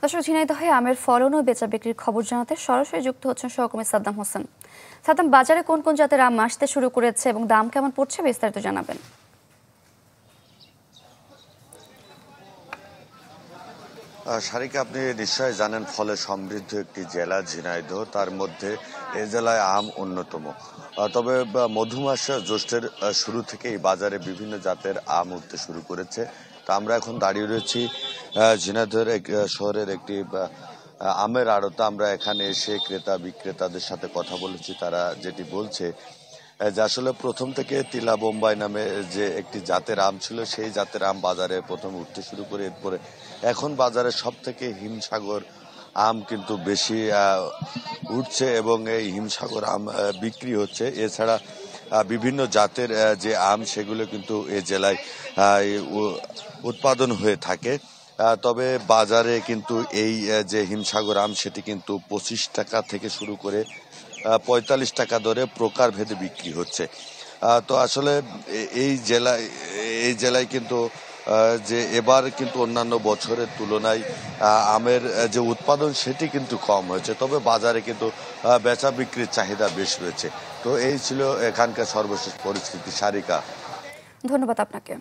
দর্শক, ঝিনাইদহে আমের ফলন ও বেচা বিক্রির খবর জানাতে সরাসরি যুক্ত হচ্ছেন সহকর্মী সাদ্দাম হোসেন। সাদ্দাম, বাজারে কোন কোন জাতের আম আসতে শুরু করেছে এবং দাম কেমন পড়ছে, বিস্তারিত জানাবেন। সারিকা, আপনি নিশ্চয় জানেন ফলে সমৃদ্ধ একটি জেলা ঝিনাইদহ, তার মধ্যে এ জেলায় আম অন্যতম। তবে মধুমাস জ্যৈষ্ঠের শুরু থেকেই বাজারে বিভিন্ন জাতের আম উঠতে শুরু করেছে। তা আমরা এখন দাঁড়িয়ে রয়েছি ঝিনাইদহের শহরের একটি আমের আড়তে। আমরা এখানে এসে ক্রেতা বিক্রেতাদের সাথে কথা বলেছি। তারা যেটি বলছে যে আসলে প্রথম থেকে তিলা বোম্বাই নামে যে একটি জাতের আম ছিল, সেই জাতের আম বাজারে প্রথম উঠতে শুরু করে। এরপরে এখন বাজারে সব থেকে হিমসাগর আম কিন্তু বেশি উঠছে এবং এই হিমসাগর আম বিক্রি হচ্ছে। এছাড়া বিভিন্ন জাতের যে আম, সেগুলো কিন্তু এ জেলায় উৎপাদন হয়ে থাকে। তবে বাজারে কিন্তু এই যে হিমসাগর আম, সেটি কিন্তু 25 টাকা থেকে শুরু করে 45 টাকা দরে প্রকার ভেদে বিক্রি হচ্ছে। তো আসলে এই জেলায় কিন্তু যে এবার কিন্তু অন্যান্য বছরের তুলনায় আমের যে উৎপাদন, সেটি কিন্তু কম হয়েছে। তবে বাজারে কিন্তু বেচা বিক্রির চাহিদা বেশ রয়েছে। তো এই ছিল এখানকার সর্বশেষ পরিস্থিতি। সারিকা, ধন্যবাদ আপনাকে।